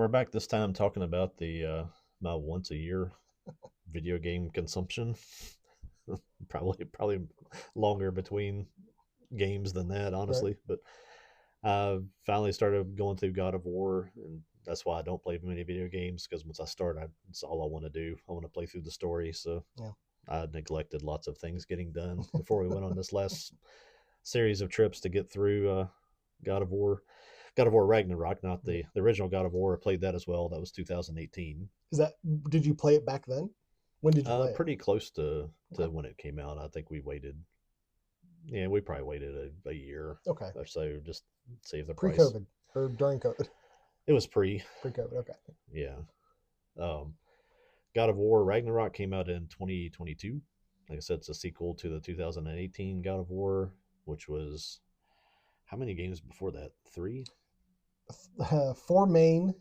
we're back this time talking about the my once a year video game consumption. Probably longer between games than that, Right. honestly. But I finally started going through God of War, and that's why I don't play many video games because once I start, it's all I want to do. I want to play through the story. So Yeah. I neglected lots of things getting done before we went on this last series of trips to get through God of War. God of War Ragnarok, not Yeah. the original God of War. I played that as well. That was 2018. Is that did you play it back then? When did you play it? Pretty close to Okay. when it came out. I think we waited. Yeah, we probably waited a year Okay. or so just save the price. Pre-COVID or during COVID? It was pre. Pre-COVID. Okay. Yeah. Um, God of War Ragnarok came out in 2022. Like I said, it's a sequel to the 2018 God of War, which was how many games before that? Three. Four main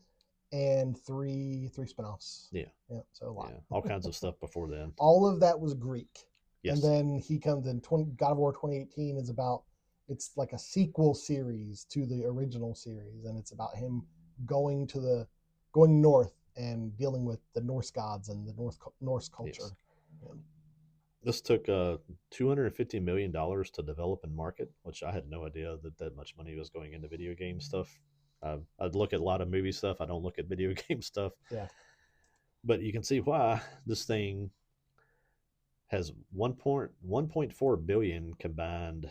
and three spinoffs. Yeah. Yeah. So a lot. Yeah. All kinds of stuff before then. All of that was Greek, and Yes. then he comes in. God of War 2018 is about. It's like a sequel series to the original series, and it's about him going to the going north and dealing with the Norse gods and the Norse culture. Yes. Yeah. This took $250 million to develop and market, which I had no idea that much money was going into video game stuff. I'd look at a lot of movie stuff. I don't look at video game stuff. Yeah. But you can see why this thing has 1.4 billion combined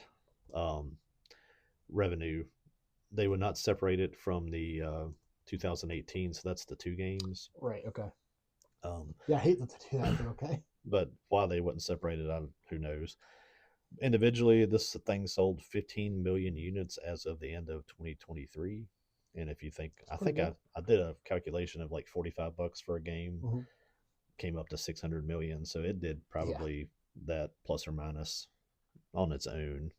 um, revenue. They would not separate it from the 2018, so that's the two games. Right. Okay. Um, Yeah, I hate that they do that, but okay. but why they wouldn't separate it, who knows? Individually, this thing sold 15 million units as of the end of 2023. And if you think, It's I pretty think good. I did a calculation of like $45 for a game, Hmm. came up to 600 million. So it did Yeah. probably that plus or minus on its own.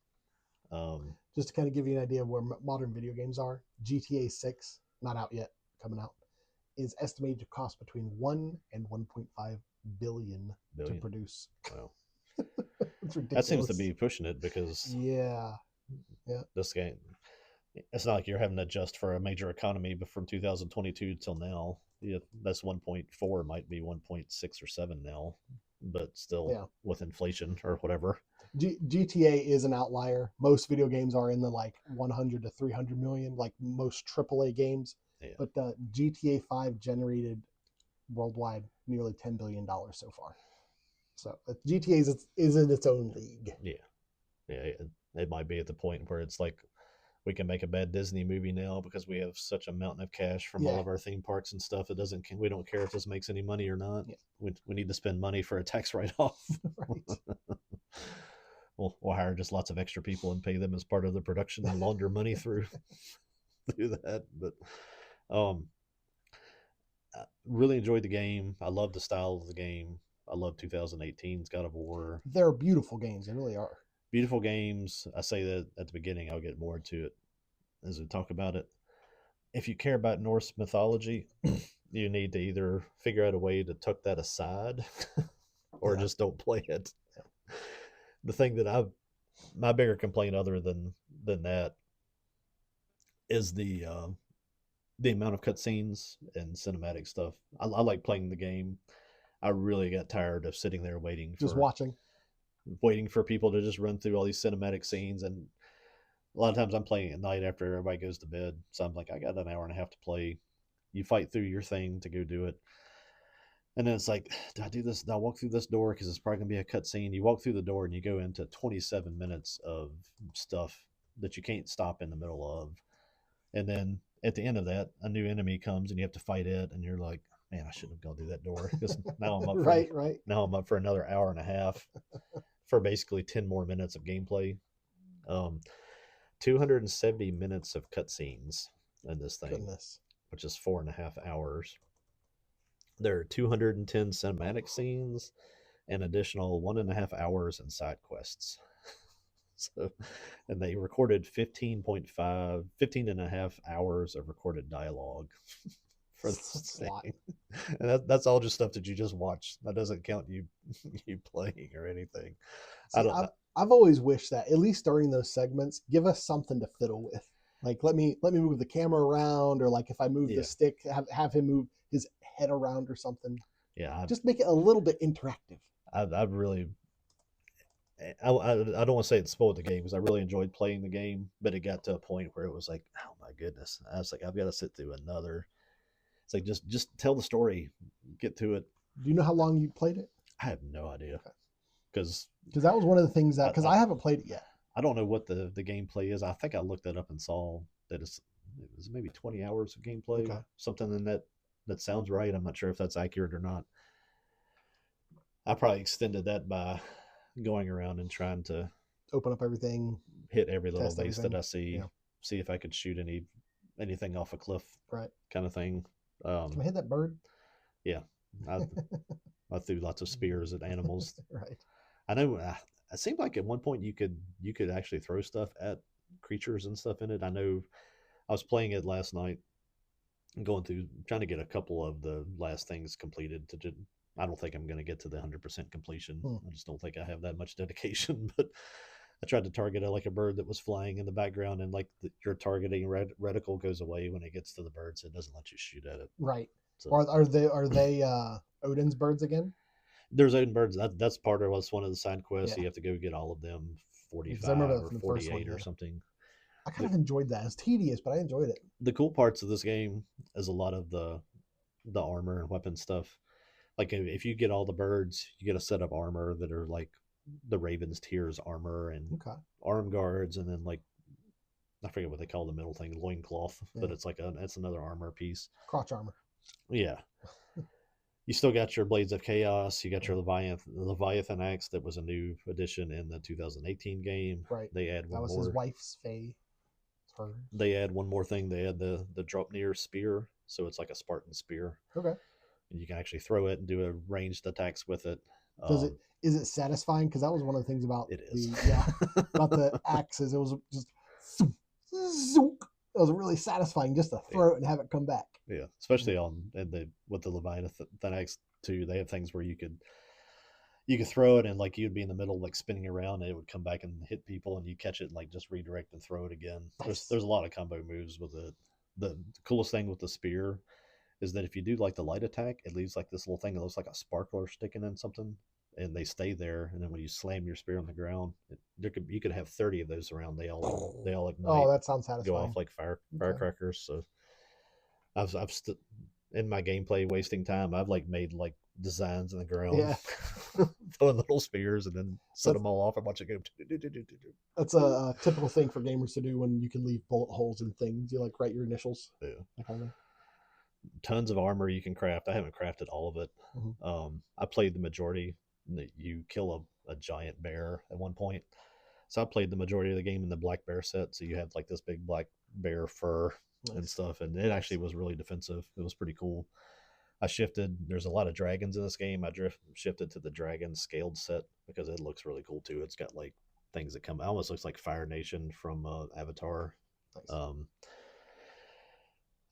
Um, Just to kind of give you an idea of where modern video games are, GTA 6, not out yet, coming out, is estimated to cost between 1 and 1.5 billion to billion. produce. Well, It's that seems to ridiculous. be pushing it because Yeah. Yeah. this game, it's not like you're having to adjust for a major economy, but from 2022 till now, yeah, that's 1.4 might be 1.6 or 7 now, but still Yeah. with inflation or whatever. GTA is an outlier. Most video games are in the like 100 to 300 million, like most AAA games. Yeah, But GTA 5 generated worldwide nearly $10 billion so far. So GTA is in its own league. yeah, yeah. It might be at the point where it's like we can make a bad Disney movie now because we have such a mountain of cash from all Yeah. of our theme parks and stuff. It doesn't. We don't care if this makes any money or not. Yeah. We need to spend money for a tax write off. Right. We'll hire just lots of extra people and pay them as part of the production and launder money through through that. But um, I really enjoyed the game. I love the style of the game. I love 2018's God of War. They're beautiful games. They really are. Beautiful games. I say that at the beginning. I'll get more to it as we talk about it. If you care about Norse mythology, you need to either figure out a way to tuck that aside or Yeah. just don't play it. The thing that my bigger complaint other than that is the amount of cutscenes and cinematic stuff. I like playing the game. I really got tired of sitting there Just watching. waiting for people to just run through all these cinematic scenes. And a lot of times I'm playing at night after everybody goes to bed, so I'm like, I got an hour and a half to play. You fight through your thing to go do it, and then it's like, do I do this? Do I walk through this door because it's probably gonna be a cutscene? You walk through the door and you go into 27 minutes of stuff that you can't stop in the middle of, and then at the end of that, a new enemy comes and you have to fight it, and you're like, man, I shouldn't have gone through that door because Right. now I'm up for another hour and a half for basically 10 more minutes of gameplay. Um, 270 minutes of cutscenes in this thing, Goodness. which is 4.5 hours. There are 210 cinematic scenes and additional 1.5 hours in side quests. So, and they recorded 15 and a half hours of recorded dialogue for this That's a lot. thing. And that's all just stuff that you just watch. That doesn't count you you playing or anything. I See, don't. I've always wished that at least during those segments, give us something to fiddle with. Like let me move the camera around, or like if I move the Yeah, stick, have him move his head around or something. yeah. Just make it a little bit interactive. I really I don't want to say it spoiled the game because I really enjoyed playing the game, but it got to a point where it was like, oh my goodness, I was like, I've got to sit through another. It's like just tell the story, get to it. Do you know how long you played it? I have no idea because Because that was one of the things that, I, because I I haven't played it yet. I don't know what the gameplay is. I think I looked it up and saw that it was maybe 20 hours of gameplay, Okay. something in that sounds right. I'm not sure if that's accurate or not. I probably extended that by going around and trying to Open up everything, hit every little test base that everything. I see, Yeah. see if I could shoot anything off a cliff, Right. kind of thing. Can I hit that bird? Yeah, I I threw lots of spears at animals. Right. I know. It seemed like at one point you could actually throw stuff at creatures and stuff in it. I know. I was playing it last night, going through trying to get a couple of the last things completed. I don't think I'm going to get to the 100% completion. Hmm. I just don't think I have that much dedication. But I tried to target it like a bird that was flying in the background, and like your targeting reticle goes away when it gets to the bird, so it doesn't let you shoot at it. Right. So Are they Odin's birds again? there's own birds. That's part of what's one of the side quests. Yeah. You have to go get all of them, Because I remember 45 that or from the first one. 48 or Yeah. something. I kind The of enjoyed that. It's tedious, but I enjoyed it. the cool parts of this game is a lot of the armor and weapon stuff. Like if you get all the birds, you get a set of armor that are like the Raven's Tears armor and Okay. arm guards, and then like I forget what they call the middle thing, loincloth, but Yeah. it's another armor piece. Crotch armor. Yeah. You still got your Blades of Chaos. You got Yeah. your Leviathan axe that was a new addition in the 2018 game. Right. They add That one was his more. wife's Faye. It's hers. They add one more thing. They add the Dropnir spear, so it's like a Spartan spear, Okay. and you can actually throw it and do a ranged attacks with it. Does it is it satisfying? Because that was one of the things about It is. the yeah about the axes. It was just zoom, zoom. It was really satisfying just to throw it and have it come back. Yeah, especially on and the with the Leviathan X too. They have things where you could throw it and like you'd be in the middle like spinning around and it would come back and hit people and you catch it and like just redirect and throw it again. There's Nice. there's a lot of combo moves with it. The coolest thing with the spear is that if you do like the light attack, it leaves like this little thing that looks like a sparkler sticking in something, and they stay there. And then when you slam your spear on the ground, you could have 30 of those around. They all Oh, ignite, that sounds go satisfying. off like Okay. firecrackers. So I've in my gameplay wasting time. I've like made like designs in the ground, Yeah, throwing little spears, and then set that's them all off and watch it go. that's a typical thing for gamers to do when you can leave bullet holes in things. You like write your initials. Yeah. That kind of thing. Tons of armor you can craft. I haven't crafted all of it. Mhm. I played the majority. You kill a giant bear at one point, so I played the majority of the game in the black bear set. So you have like this big black bear fur and Nice. stuff, and it actually was really defensive. It was pretty cool. I shifted. There's a lot of dragons in this game. I shifted to the dragon scaled set because it looks really cool too. It's got like things that come. It almost looks like Fire Nation from Avatar. Nice. Um,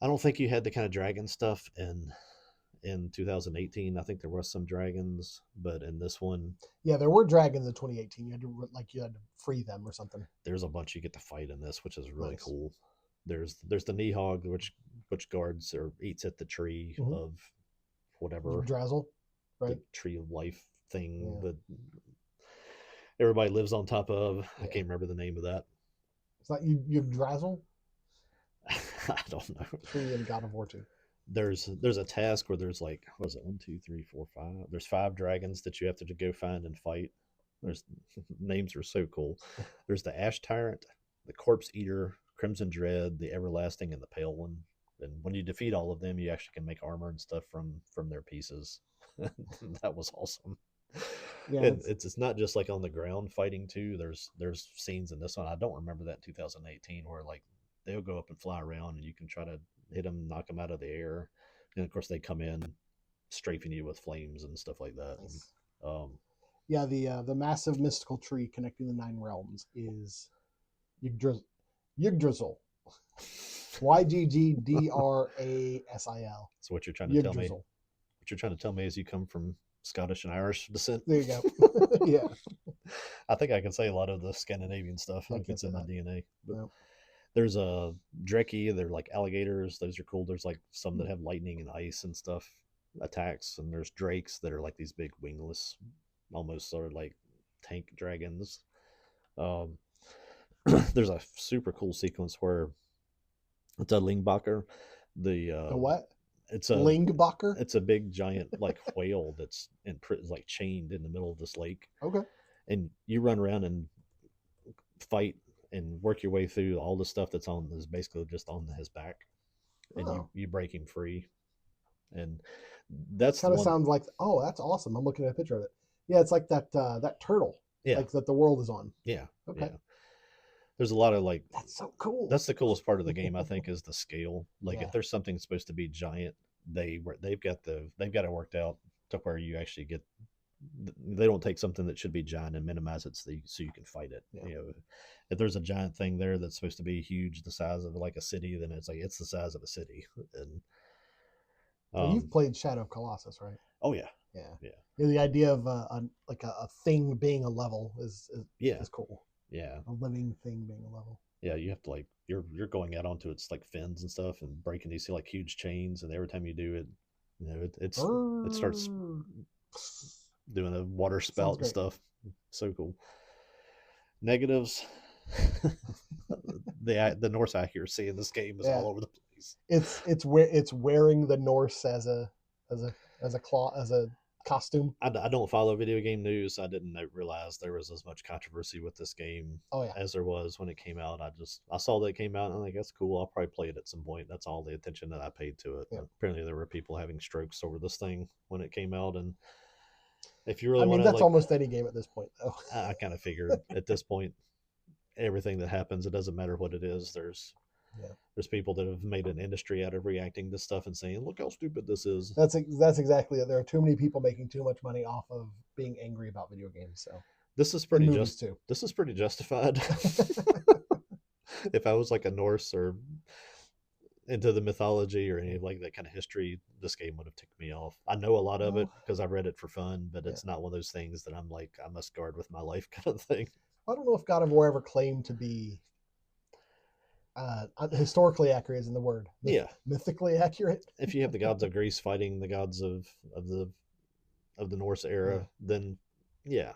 I don't think you had the kind of dragon stuff in 2018. I think there was some dragons, but in this one, Yeah, there were dragons in 2018. You had to free them or something. there's a bunch you get to fight in this, which is really Nice. cool. There's the Nihog, which guards or eats at the tree Mm-hmm. of whatever Drazzle, the right? tree of life thing Yeah. that everybody lives on top of. I Yeah. can't remember the name of that. It's not you have Drazzle I don't know. tree in God of War 2. There's a task where there's like what is it 1, 2, 3, 4, 5. There's 5 dragons that you have to go find and fight. There's names are so cool. There's the Ash Tyrant, the Corpse Eater, Crimson Dread, the Everlasting, and the Pale One. And when you defeat all of them, you actually can make armor and stuff from their pieces. That was awesome. Yeah, And it's not just like on the ground fighting too. There's scenes in this one. I don't remember that 2018 where like they'll go up and fly around and you can try to hit them, knock them out of the air, and of course they come in strafing you with flames and stuff like that. nice. Um, Yeah, the massive mystical tree connecting the 9 realms is Yggdrasil. Yggdrasil. so what you're trying to tell me? Yggdrasil. What you're trying to tell me is you come from Scottish and Irish descent. There you go. Yeah. I think I can say a lot of the Scandinavian stuff. I I think can't it's say in my that. DNA. But No. There's a Dreki. They're like alligators. Those are cool. There's like some that have lightning and ice and stuff attacks, and there's drakes that are like these big wingless, almost sort of like tank dragons. Um, there's a super cool sequence where it's a Lingbacher. The A what? it's a Lingbacher? it's a big giant like whale that's like chained in the middle of this lake, Okay. and you run around and fight and work your way through all the stuff that's on is basically just on his back, and you Oh, you break him free, and that's the kind of one. sounds like, oh, that's awesome. I'm looking at a picture of it. Yeah, it's like that turtle, Yeah, like that the world is on. yeah, Okay. yeah. There's a lot of like That's so cool. that's the coolest part of the game. I think is the scale. Like if Yeah. there's something supposed to be giant, they've got it worked out to where you actually get. They don't take something that should be giant and minimize it so you can fight it. Yeah. You know, if there's a giant thing there that's supposed to be huge, the size of like a city, then it's like it's the size of a city. And Well, you've um, played Shadow of Colossus, right? oh yeah, Yeah. yeah, Yeah, the idea of a thing being a level yeah, is cool. yeah, A living thing being a level. yeah. You have to like you're going out onto its like fins and stuff and breaking these like huge chains, and every time you do it, it starts Brrr. doing a water Sounds spout and great. stuff. So cool. Negatives. The Norse accuracy in this game is Yeah, all over the place. it's wearing the Norse as a as a costume. I don't follow video game news. I didn't realize there was as much controversy with this game Oh yeah, as there was when it came out. I saw that it came out and I'm like, that's cool. I'll probably play it at some point. That's all the attention that I paid to it. yeah. Apparently, there were people having strokes over this thing when it came out, and if you I really want mean to that's like, almost any game at this point though. I kind of figured at this point everything that happens, it doesn't matter what it is. Yeah, There's people that have made an industry out of reacting to stuff and saying, "Look how stupid this is." that's exactly it. There are too many people making too much money off of being angry about video games. So This is in pretty movies just. too. This is pretty justified. If I was like a Norse or into the mythology or any like that kind of history, this game would have ticked me off. I know a lot of it Well, because I read it for fun, but yeah. it's not one of those things that I'm like I must guard with my life kind of thing. I don't know if God of War ever claimed to be historically accurate, is in the word. Yeah, Mythically accurate. if you have the gods of Greece fighting the gods of the Norse Yeah, era, then yeah,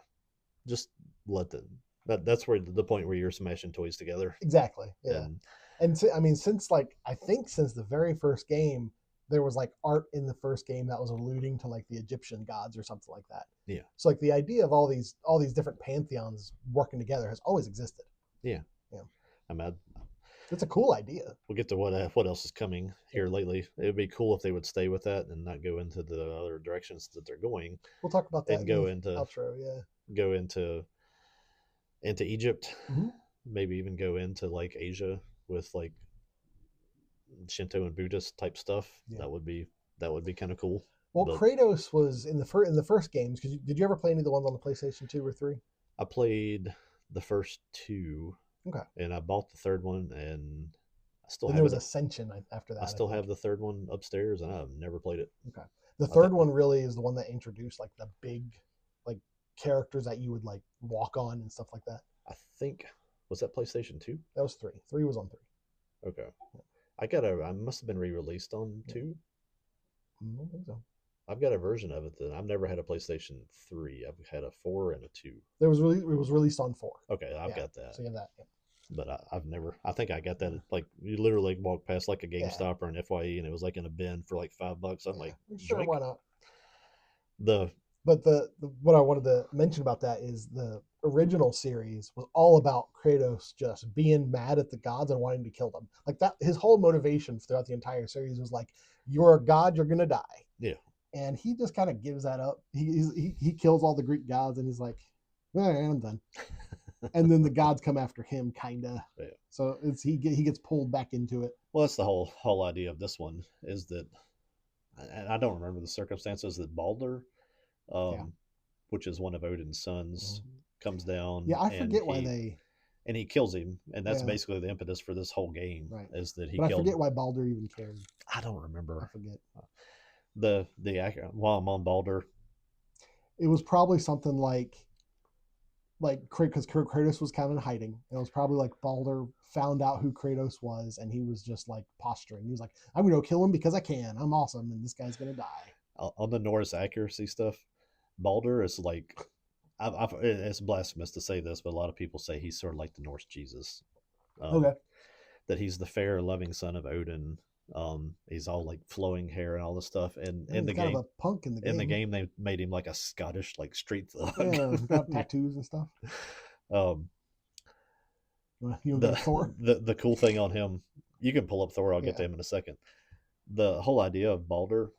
just let them. That's where the point where you're smashing toys together, exactly. Yeah, and and I mean, since like I think since the very first game, there was like art in the first game that was alluding to like the Egyptian gods or something like that. yeah, So like the idea of all these different pantheons working together has always existed. yeah. Yeah, I mean, it's a cool idea. we'll get to what else is coming Yeah. here lately. It would be cool if they would stay with that and not go into the other directions that they're going, We'll talk about that and in the outro. Yeah. go into Egypt, Mm-hmm. maybe even go into like Asia with like Shinto and Buddhist type stuff. Yeah. That would be kind of cool. Well, But Kratos was in the first games. Because did you ever play any of the ones on the PlayStation 2 or 3? I played the first two, Okay. and I bought the third one, and I still Then there have was it. Ascension after I that, I still have think. the third one upstairs, and I've never played it. Okay. The I think third one really is the one that introduced like the big like characters that you would like walk on and stuff like that. I think was that PlayStation 2. That was 3. 3 was on 3. Okay, I must have been re-released on Yeah. 2. I don't think so. I've got a version of it that I've never had a PlayStation 3. I've had a 4 and a 2. It was released on 4. Okay, I've Yeah. got that. So you have that. Yeah. But I've never. I think I got that like you literally walk past like a Yeah. GameStop or an FYE, and it was like in a bin for like $5. I'm like, Sure, joink. why not? The But the what I wanted to mention about that is the original series was all about Kratos just being mad at the gods and wanting to kill them. Like that, his whole motivation throughout the entire series was like, "You're a god, you're gonna die." yeah, And he just kind of gives that up. He kills all the Greek gods, and he's like, "All right, I'm done." And then the gods come after him, kinda. yeah. So he gets pulled back into it. Well, that's the whole idea of this one is that, and I don't remember the circumstances that Balder, Yeah. um, which is one of Odin's sons, comes down Yeah, I and forget why they. he kills him, and that's Yeah, basically the impetus for this whole game right. is that he But I killed. forget why Balder even cared. I don't I remember forget. the while I'm on Balder. It was probably something like like because Kratos was kind of in hiding. It was probably like Balder found out who Kratos was, and he was just like posturing. He was like, "I'm gonna go kill him because I can. I'm awesome, and this guy's gonna die." On the Norse accuracy stuff, Balder is like, it's blasphemous to say this, but a lot of people say he's sort of like the Norse Jesus. Um, Okay, that he's the fair, loving son of Odin. He's all like flowing hair and all this stuff. And I mean, he's kind of a punk in the in the game. game, they made him like a Scottish like street thug. Yeah, he's got tattoos and stuff. um, You the go Thor. the cool thing on him, you can pull up Thor. I'll get to Yeah, him in a second. The whole idea of Balder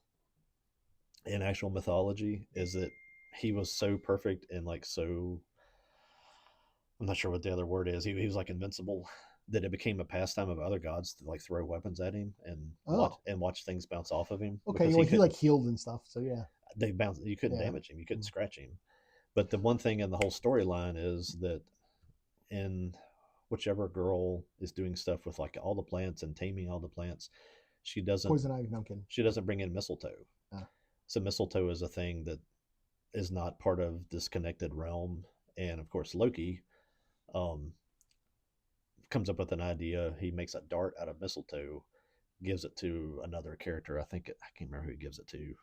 in actual mythology is that he was so perfect and like so, I'm not sure what the other word is. He was like invincible that it became a pastime of other gods to like throw weapons at him oh, and watch things bounce off of him okay. because Well, he he couldn't like healed and stuff. So yeah, they bounce you couldn't yeah, damage him, you couldn't mm, scratch him. But the one thing in the whole storyline is that in whichever girl is doing stuff with like all the plants and taming all the plants, she doesn't poison ivy. No, I'm kidding. she doesn't bring in mistletoe. Uh, So mistletoe is a thing that is not part of this connected realm. And of course Loki um, comes up with an idea. He makes a dart out of mistletoe, gives it to another character. I can't remember who he gives it to.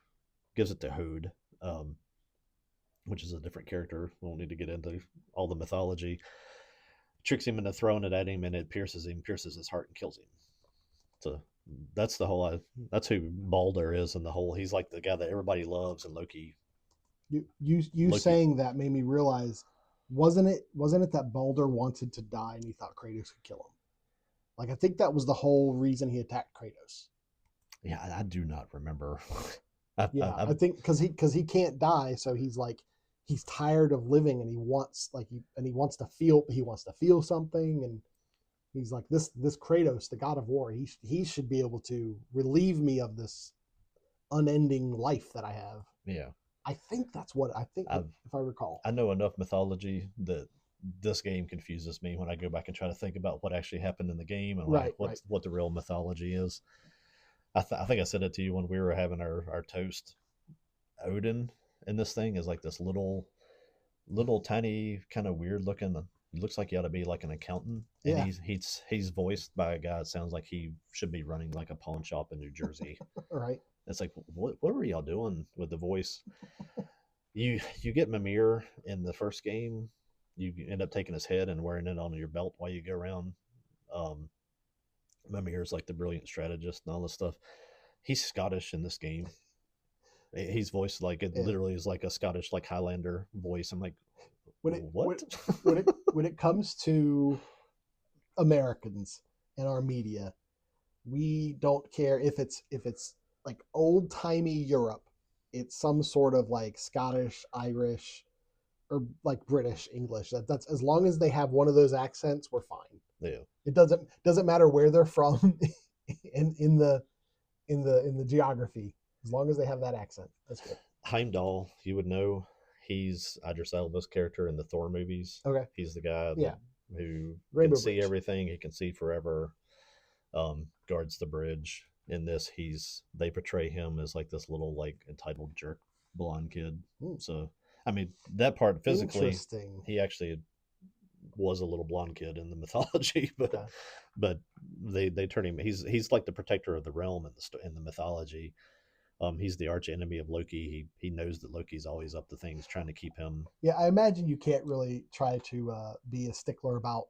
Gives it to Hode, um, which is a different character. We won't need to get into all the mythology. Tricks him into throwing it at him, and it pierces his heart, and kills him. So that's the whole. That's who Balder is, and the whole. He's like the guy that everybody loves, and Loki. you Loki. saying that made me realize, wasn't it that Balder wanted to die and he thought Kratos could kill him? Like I think that was the whole reason he attacked Kratos. Yeah, I do not remember. Yeah, I think because he can't die, so he's like he's tired of living and he wants to feel something, and he's like this Kratos, the God of War, he should be able to relieve me of this unending life that I have. Yeah, I think that's what I think I've if I recall. I know enough mythology that this game confuses me when I go back and try to think about what actually happened in the game and like Right, right. what the real mythology is. I think I said it to you when we were having our toast. Odin in this thing is like this little tiny kind of weird looking. Looks like he ought to be like an accountant, and Yeah, he's voiced by a guy that sounds like he should be running like a pawn shop in New Jersey. right. It's like what were y'all doing with the voice? You get Mimir in the first game. You end up taking his head and wearing it on your belt while you go around. Um, Mimir's like the brilliant strategist and all this stuff. He's Scottish in this game. He's voiced like it Yeah. literally is like a Scottish like Highlander voice. I'm like, When it what? when it comes to Americans and our media, we don't care if it's like old timey Europe. It's some sort of like Scottish, Irish, or like British English. That's as long as they have one of those accents, we're fine. Yeah. It doesn't matter where they're from in the geography. As long as they have that accent, that's good. Heimdall, you would know. He's Idris Elba's character in the Thor movies. Okay. He's the guy that Yeah. who can Rainbow see Bridge. everything. He can see forever. Guards the bridge. In this, they portray him as like this little like entitled jerk blonde kid. Hmm. So I mean that part physically, Interesting. he actually was a little blonde kid in the mythology, Okay. but they turn him. He's like the protector of the realm in the mythology. He's the arch enemy of Loki. He knows that Loki's always up to things, trying to keep him. Yeah, I imagine you can't really try to be a stickler about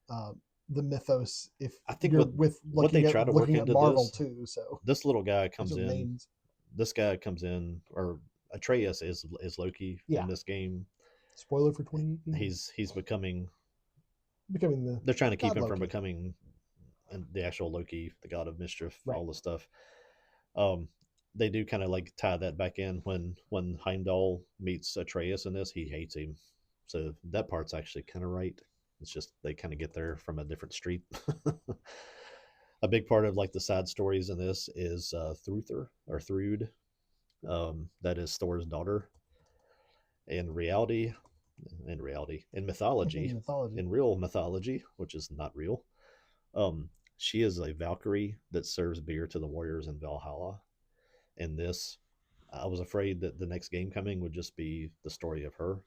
uh, the mythos if I think you're with what they try to work looking at into Marvel this too. So this little guy these comes are in. names. This guy comes in, or Atreus is Loki in Yeah. this game. Spoiler for 2018. He's becoming. Becoming the They're trying to keep God him from Loki. becoming the actual Loki, the god of mischief, Right. all this stuff. Um, they do kind of like tie that back in when Heimdall meets Atreus in this. He hates him, so that part's actually kind of right. It's just they kind of get there from a different street. A big part of like the side stories in this is Thruther or Thrud. That is Thor's daughter. In reality, in mythology, Mythology. in real mythology, which is not real, she is a Valkyrie that serves beer to the warriors in Valhalla. In this, I was afraid that the next game coming would just be the story of her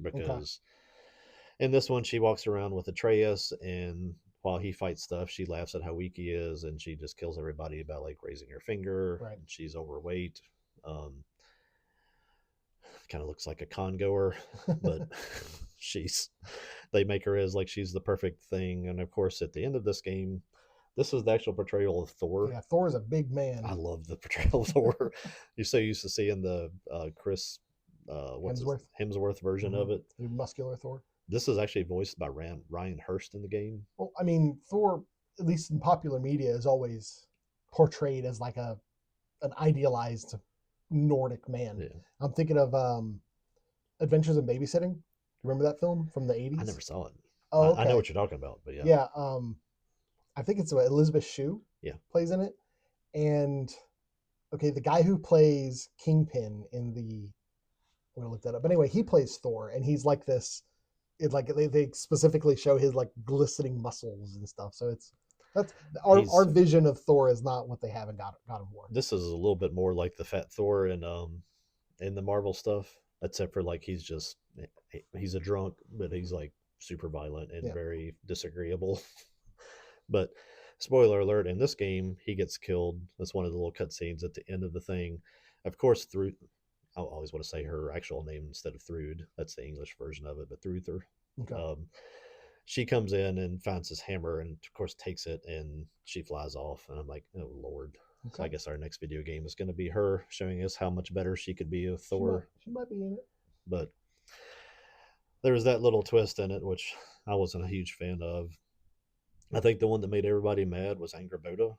Okay. because In this one, she walks around with Atreus, and while he fights stuff, she laughs at how weak he is, and she just kills everybody about like raising her finger. Right. She's overweight. Um, kind of looks like a con goer, but she's they make her as like she's the perfect thing. And of course, at the end of this game, this was the actual portrayal of Thor. Yeah, Thor is a big I man. love the portrayal of Thor. You're so used to seeing the Chris, what's his Hemsworth. Hemsworth version of it. The muscular Thor. This is actually voiced by Ryan Hurst in the game. Well, I mean, Thor, at least in popular media, is always portrayed as like an idealized Nordic man. Yeah, I'm thinking of Adventures in Babysitting. Remember that film from the I 80s? never saw it. Oh, I know okay. what you're talking about, but yeah, Yeah. I think it's Elizabeth Shue yeah, plays in it. And okay, the guy who plays Kingpin in the I'm gonna look that up. But anyway, he plays Thor, and he's like this. It like they specifically show his like glistening muscles and stuff. So that's our he's vision of Thor is not what they have in God of War. this is a little bit more like the Fat Thor in the Marvel stuff, except for like he's a drunk, but he's like super violent and Yeah. very disagreeable. But spoiler alert: in this game, he gets killed. That's one of the little cutscenes at the end of the thing. Of course, through I always want to say her actual name instead of Thrude. That's the English version of it, but Thruther. Okay. She comes in and finds his hammer and of course takes it and she flies off. And I'm like, oh Lord. Okay. So I guess our next video game is going to be her showing us how much better she could be with Thor. She might be in it. But there was that little twist in it, which I wasn't a huge fan of. I think the one that made everybody mad was Angrboda.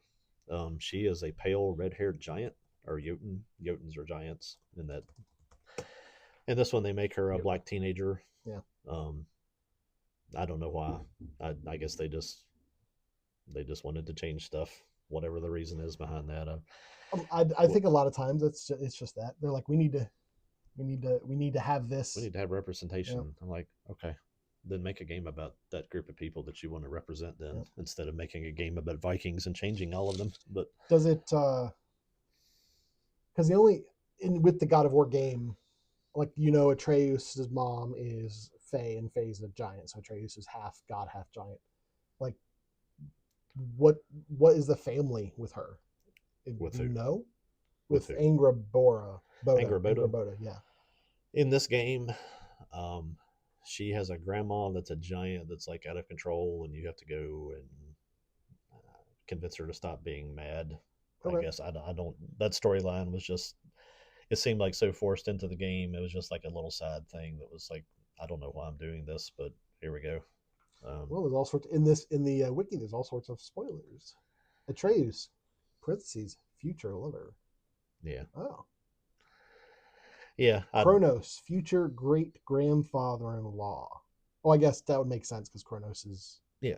She is a pale red-haired giant, or Jotun. Jotuns are giants. In this one, they make her a black teenager. Yeah. I don't know why. I guess they just wanted to change stuff, whatever the reason is behind that. I think a lot of times it's just that they're like we need to have this. We need to have representation. Yeah. I'm like, okay, then make a game about that group of people that you want to represent. Then Yeah. instead of making a game about Vikings and changing all of them. But does it? Because the only with the God of War game, like Atreus' mom is Fae and Fae's a giant, so Atreus is half god, half giant. Like, what is the family with her? With who? No, With with who? Angrboda. Angrboda? Yeah. In this game, she has a grandma that's a giant that's like out of control, and you have to go and convince her to stop being mad. Okay. I guess I don't. That storyline was just. It seemed like so forced into the game. It was just like a little side thing that was like, I don't know why I'm doing this, but here we go. Well, there's all sorts in the wiki. There's all sorts of spoilers. Atreus, parentheses, future lover. Yeah. Oh. Yeah. Kronos, future great grandfather-in-law. Oh, I guess that would make sense because Kronos is. Yeah.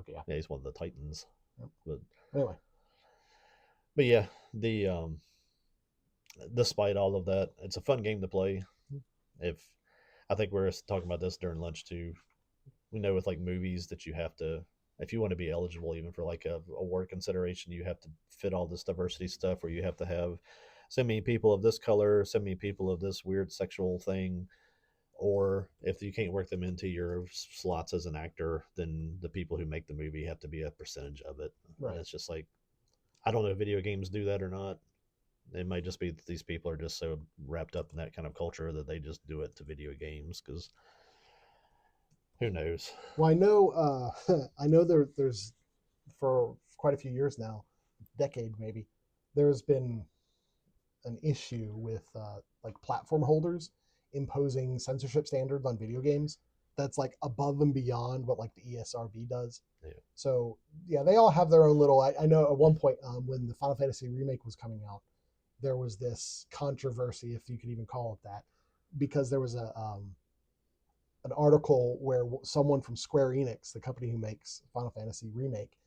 Okay. Yeah. Yeah, he's one of the Titans. Yep. But anyway. But yeah, despite all of that, it's a fun game to play. If I think we were talking about this during lunch too. We know with like movies that you have to, if you want to be eligible even for like a award consideration, you have to fit all this diversity stuff where you have to have so many people of this color, so many people of this weird sexual thing. Or if you can't work them into your slots as an actor, then the people who make the movie have to be a percentage of it. Right. And it's just like, I don't know if video games do that or not. It might just be that these people are just so wrapped up in that kind of culture that they just do it to video games because who knows? Well, I know. I know there's for quite a few years now, decade maybe. There's been an issue with like platform holders imposing censorship standards on video games. That's like above and beyond what like the ESRB does. Yeah. So yeah, they all have their own little. I know at one point when the Final Fantasy remake was coming out, there was this controversy, if you could even call it that, because there was an article where someone from Square Enix, the company who makes Final Fantasy Remake,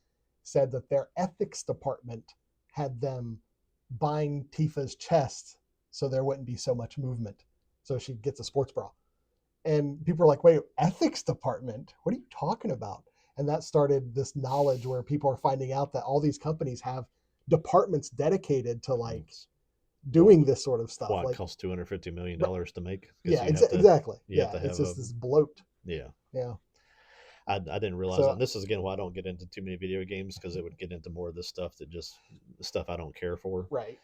said that their ethics department had them bind Tifa's chest so there wouldn't be so much movement. So she gets a sports bra. And people are like, wait, ethics department? What are you talking about? And that started this knowledge where people are finding out that all these companies have departments dedicated to like doing this sort of stuff. Why it like, costs $250 million to make? Yeah, exactly. You Yeah, have to it's have just this bloat. Yeah. Yeah. I didn't realize that. So And this is again why I don't get into too many video games, because it would get into more of this stuff that just stuff I don't care for. right.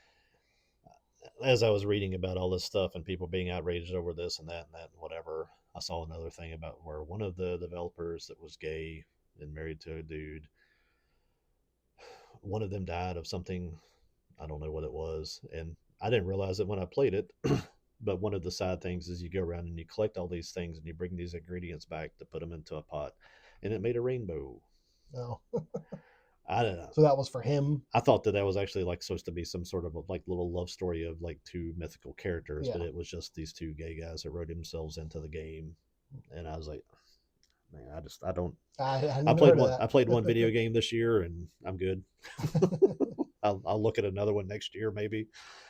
As I was reading about all this stuff and people being outraged over this and that and that and whatever, I saw another thing about where one of the developers that was gay and married to a dude, one of them died of something. I don't know what it was, and I didn't realize it when I played it. But one of the side things is you go around and you collect all these things and you bring these ingredients back to put them into a pot, and it made a rainbow. No. I don't know. So that was for him. I thought that was actually like supposed to be some sort of a, like little love story of like two mythical characters, but Yeah. it was just these two gay guys that wrote themselves into the game, and I was like, man, I don't. I I never played heard of one. I that. played one video game this year, and I'm good. I'll look at another one next year maybe,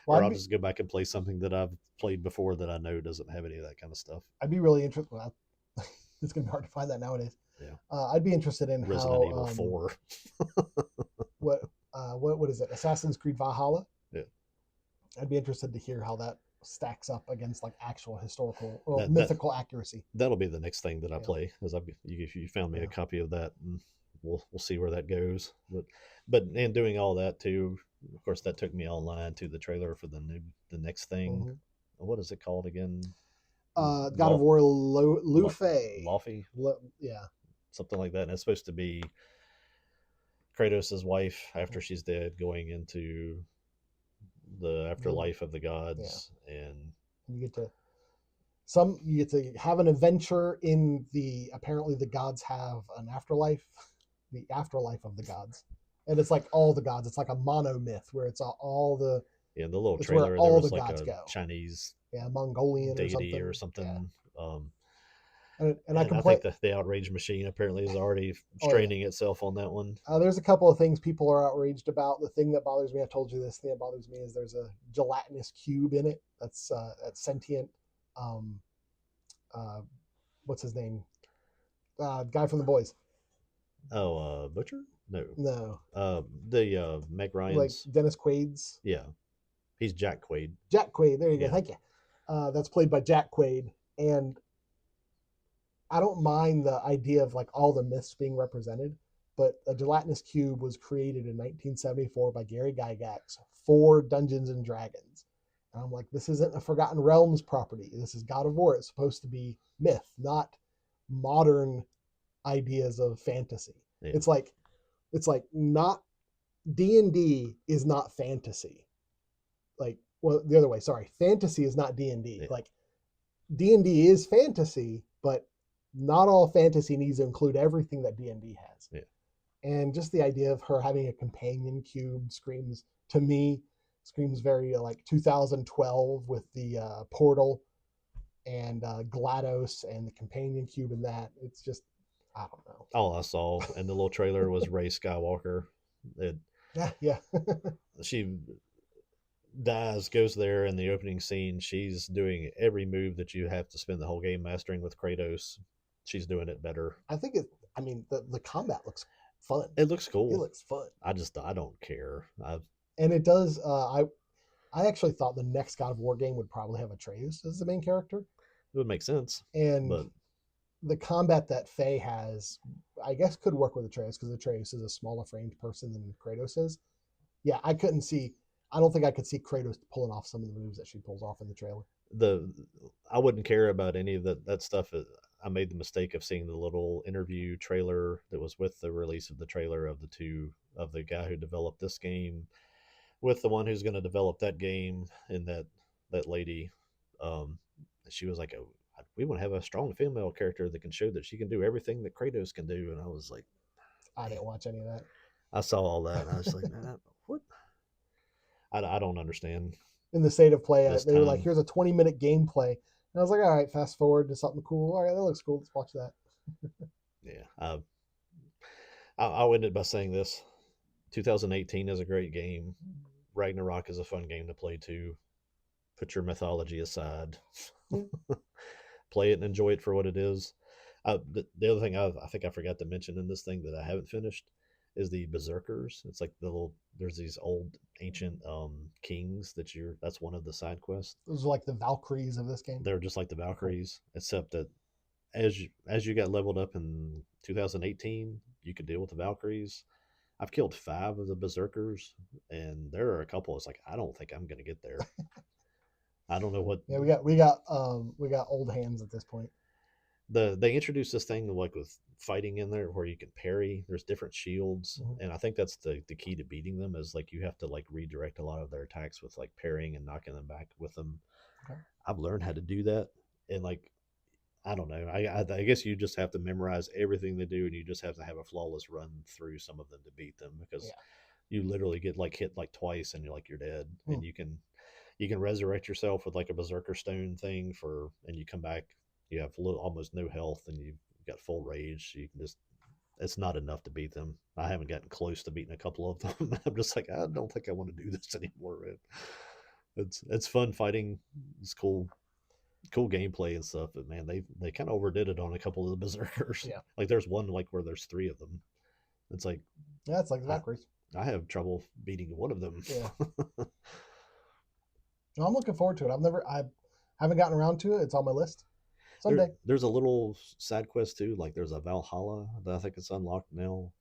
Well, or I'll just go back and play something that I've played before that I know doesn't have any of that kind of stuff. I'd be really interested. Well, it's gonna be hard to find that nowadays. Yeah, I'd be interested in Resident how Evil 4. what what is it? Assassin's Creed Valhalla. Yeah, I'd be interested to hear how that stacks up against like actual historical or that mythical accuracy. that'll be the next thing that I Yeah. play. As if you found me a Yeah. copy of that, and we'll see where that goes. But and doing all that too, of course, that took me online to the trailer for the next thing. Mm-hmm. What is it called again? God of War Luffy. Lofty, Yeah. something like that. And it's supposed to be Kratos' wife after she's dead, going into the afterlife of the Yeah. gods, and You get to have an adventure in the apparently the gods have an afterlife, the afterlife of the gods, and it's like all the gods. It's like a mono myth where it's all the yeah, the little it's where trailer there all the was like gods a go. Chinese Yeah, Mongolian deity or Yeah, something. and I And can I play. think the outrage machine apparently is already Oh yeah. straining itself on that one. There's a couple of things people are outraged about. The thing that bothers me, I told you this. Thing that bothers me is there's a gelatinous cube in it that's sentient. Um, uh, what's his name? Guy from the boys. Oh, Butcher? No. No, The Meg like Ryan's. Dennis Quaid's Yeah, he's Jack Quaid. Jack Quaid. There you go. Yeah, Thank you. That's played by Jack Quaid, and I don't mind the idea of like all the myths being represented, but a gelatinous cube was created in 1974 by Gary Gygax for Dungeons and Dragons. And I'm like, this isn't a Forgotten Realms property. This is God of War. It's supposed to be myth, not modern ideas of fantasy. yeah, It's like not D&D is not fantasy. Like, well, the other way, sorry. Fantasy is not D&D. yeah, Like D&D is fantasy, but not all fantasy needs to include everything that D&D has. yeah. And just the idea of her having a companion cube screams to me screams very like 2012 with the portal and GLaDOS and the companion cube in that. It's just I don't know. All I saw in the little trailer was Rey Skywalker. It, Yeah, yeah. she dies, goes there in the opening scene. She's doing every move that you have to spend the whole game mastering with Kratos. She's doing it better. I think it. I mean, the combat looks fun. It looks It cool. looks fun, I don't care. and it does. I actually thought the next God of War game would probably have Atreus as the main character, It would make sense, and but the combat that Faye has, I guess, could work with Atreus because Atreus is a smaller framed person than Kratos is. Yeah, I couldn't see. I don't think I could see Kratos pulling off some of the moves that she pulls off in the trailer. the I wouldn't care about any of that stuff. I made the mistake of seeing the little interview trailer that was with the release of the trailer of the guy who developed this game with the one who's going to develop that game, and that lady. Um, she was like, oh, we want to have a strong female character that can show that she can do everything that Kratos can do, and I was like, I didn't watch any of that. I saw all that, and I was like, man, what? I don't understand In the state of play, this they were like, time. "Here's a 20-minute gameplay," and I was like, "All right, fast forward to something cool. All right, that looks cool. Let's watch that." Yeah, I'll end it by saying this: 2018 is a great game. Ragnarok is a fun game to play too. Put your mythology aside, Yeah. play it and enjoy it for what it is. The other thing I think I forgot to mention in this thing that I haven't finished is the berserkers. It's like there's these old ancient kings that's one of the side quests. Those are like the Valkyries of this game. They're just like the Cool. Valkyries, except that as you got leveled up in 2018, you could deal with the Valkyries. I've killed 5 of the berserkers, and there are a couple. It's like I don't think I'm gonna get there. I don't know what Yeah, we got old hands at this point. they introduced this thing like with fighting in there where you can parry. There's different shields, Mm-hmm. and I think that's the key to beating them is like you have to like redirect a lot of their attacks with like parrying and knocking them back with them. Okay. I've learned how to do that, and like I don't know. I guess you just have to memorize everything they do, and you just have to have a flawless run through some of them to beat them because Yeah. you literally get like hit like twice, and you're dead, Hmm. and you can resurrect yourself with like a berserker stone thing for, and you come back. You have almost no health, and you've got full rage. So you can just. It's not enough to beat them. I haven't gotten close to beating a couple of them. I'm just like I don't think I want to do this anymore. Man. It's fun fighting. It's cool gameplay and stuff, but man, they kind of overdid it on a couple of the berserkers. Yeah. Like there's one like where there's 3 of them. It's like Yeah, it's like the I, Valkyries. I have trouble beating one of them. Yeah. No, I'm looking forward to it. I haven't gotten around to it. It's on my list. Someday. There's a little side quest too. Like there's a Valhalla that I think it's unlocked now.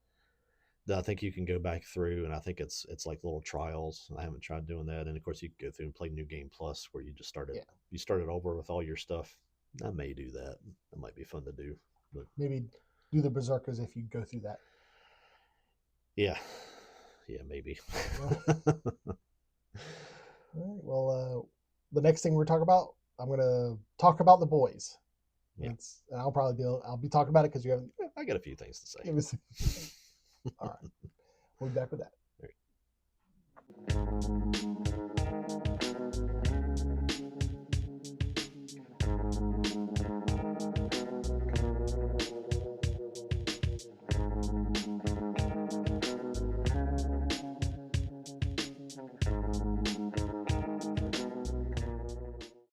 That I think you can go back through, and I think it's like little trials. I haven't tried doing that, and of course you can go through and play New Game Plus, where you just Yeah. start it over with all your stuff. I may do that. That might be fun to do, but Maybe do the berserkers if you go through that. yeah, yeah, maybe. All right. Well, the next thing we're talking about, I'm gonna talk about The Boys. Yeah. And I'll be talking about it because you haven't. I got a few things to say. It was all right. We'll be back with that.